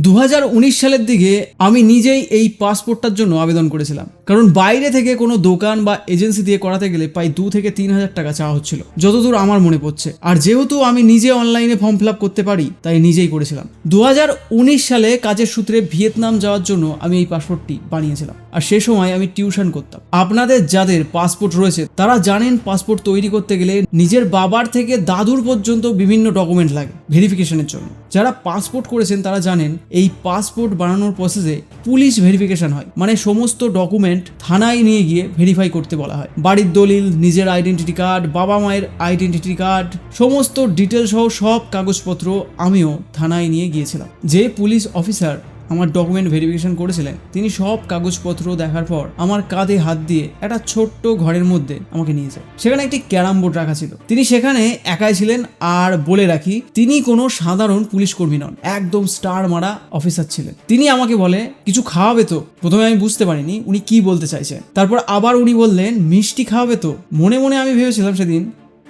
2019 সালের দিকে আমি নিজেই এই পাসপোর্টটার জন্য আবেদন করেছিলাম, কারণ বাইরে থেকে কোনো দোকান বা এজেন্সি দিয়ে করাতে গেলে প্রায় 2 থেকে 3 হাজার টাকা চাওয়া হচ্ছিল, যতদূর আমার মনে পড়ছে। আর যেহেতু আমি নিজে অনলাইনে ফর্ম ফিল আপ করতে পারি, তাই নিজেই করেছিলাম। 2019 সালে কাজের সূত্রে ভিয়েতনাম যাওয়ার জন্য আমি এই পাসপোর্টটি বানিয়েছিলাম। আর সে সময় আমি টিউশন করতাম। আপনাদের যাদের পাসপোর্ট রয়েছে তারা জানেন, পাসপোর্ট তৈরি করতে গেলে নিজের বাবার থেকে দাদুর পর্যন্ত বিভিন্ন ডকুমেন্ট লাগে ভেরিফিকেশনের জন্য। যারা পাসপোর্ট করেছেন তারা জানেন এই পাসপোর্ট বানানোর প্রসেসে পুলিশ ভেরিফিকেশন হয়, মানে সমস্ত ডকুমেন্ট থানায় নিয়ে গিয়ে ভেরিফাই করতে বলা হয়। বাড়ির দলিল, নিজের আইডেন্টিটি কার্ড, বাবা মায়ের আইডেন্টিটি কার্ড, সমস্ত ডিটেল সহ সব কাগজপত্র আমিও থানায় নিয়ে গিয়েছিলাম। যে পুলিশ অফিসার আমার ডকুমেন্ট ভেরিফিকেশন করেছিলেন তিনি সব কাগজপত্র দেখার পর আমার কাঁধে হাত দিয়ে একটা ছোট্ট ঘরের মধ্যে আমাকে নিয়ে যায়। সেখানে একটি ক্যারাম বোর্ড রাখা ছিল। তিনি সেখানে একাই ছিলেন। আর বলে রাখি, তিনি কোনো সাধারণ পুলিশ কর্মী নন, একদম স্টার মারা অফিসার ছিলেন। তিনি আমাকে বলে, কিছু খাওয়াবে তো? প্রথমে আমি বুঝতে পারিনি উনি কি বলতে চাইছেন। তারপর আবার উনি বললেন, মিষ্টি খাওয়াবে তো? মনে মনে আমি ভেবেছিলাম সেদিন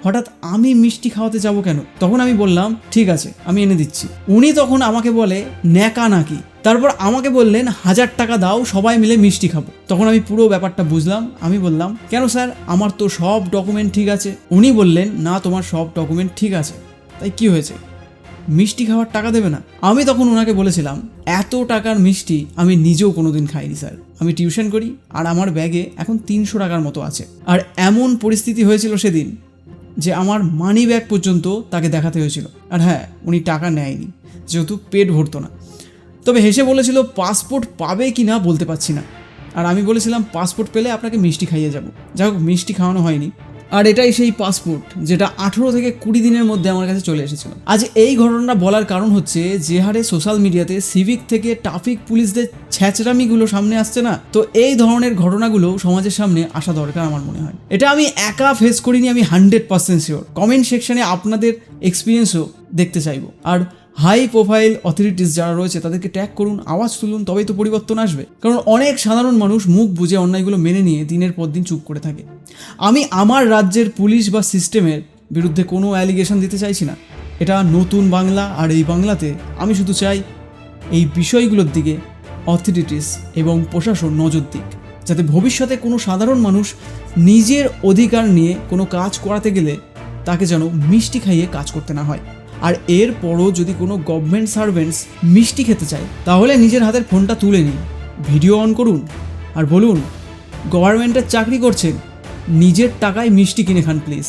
হঠাৎ আমি মিষ্টি খাওয়াতে যাব কেন। তখন আমি বললাম, ঠিক আছে আমি এনে দিচ্ছি। উনি তখন আমাকে বলে, ন্যাকা নাকি? তারপর আমাকে বললেন, 1000 টাকা দাও, সবাই মিলে মিষ্টি খাবো। তখন আমি পুরো ব্যাপারটা বুঝলাম। আমি বললাম, কেন স্যার, আমার তো সব ডকুমেন্ট ঠিক আছে। উনি বললেন, না তোমার সব ডকুমেন্ট ঠিক আছে, তাই কি হয়েছে, মিষ্টি খাওয়ার টাকা দেবে না? আমি তখন ওনাকে বলেছিলাম, এত টাকার মিষ্টি আমি নিজেও কোনোদিন খাইনি স্যার। আমি টিউশন করি আর আমার ব্যাগে এখন 300 টাকার মতো আছে। আর এমন পরিস্থিতি হয়েছিল সেদিন যে আমার মানি ব্যাগ পর্যন্ত তাকে দেখাতে হয়েছিল। আর হ্যাঁ, উনি টাকা নেয়নি, যেহেতু পেট ভরতো না। তবে হেসে বলেছিল, পাসপোর্ট পাবে কি না বলতে পারছি না। আর আমি বলেছিলাম, পাসপোর্ট পেলে আপনাকে মিষ্টি খাইয়ে যাব। যাই হোক, মিষ্টি খাওয়ানো হয়নি। আর এটাই সেই পাসপোর্ট যেটা 18 থেকে 20 দিনের মধ্যে আমার কাছে চলে এসেছিল। আজ এই ঘটনাটা বলার কারণ হচ্ছে, যে হারে সোশ্যাল মিডিয়াতে সিভিক থেকে ট্রাফিক পুলিশদের ছ্যাচরামিগুলো সামনে আসছে না, তো এই ধরনের ঘটনাগুলো সমাজের সামনে আসা দরকার আমার মনে হয়। এটা আমি একা ফেস করিনি, আমি 100% শিওর। কমেন্ট সেকশনে আপনাদের এক্সপিরিয়েন্সও দেখতে চাইবো। আর হাই প্রোফাইল অথরিটিস যারা রয়েছে তাদেরকে ট্যাগ করুন, আওয়াজ তুলুন, তবেই তো পরিবর্তন আসবে। কারণ অনেক সাধারণ মানুষ মুখ বুঝে অন্যায়গুলো মেনে নিয়ে দিনের পর দিন চুপ করে থাকে। আমি আমার রাজ্যের পুলিশ বা সিস্টেমের বিরুদ্ধে কোনো অ্যালিগেশন দিতে চাইছি না। এটা নতুন বাংলা, আর এই বাংলাতে আমি শুধু চাই এই বিষয়গুলোর দিকে অথরিটিস এবং প্রশাসন নজর দিক, যাতে ভবিষ্যতে কোনো সাধারণ মানুষ নিজের অধিকার নিয়ে কোনো কাজ করাতে গেলে তাকে যেন মিষ্টি খাইয়ে কাজ করতে না হয়। আর এরপরও যদি কোনো গভর্নমেন্ট সার্ভেন্টস মিষ্টি খেতে চায়, তাহলে নিজের হাতের ফোনটা তুলে নিন, ভিডিও অন করুন আর বলুন, গভর্নমেন্টের চাকরি করছেন, নিজের টাকায় মিষ্টি কিনে খান প্লিজ।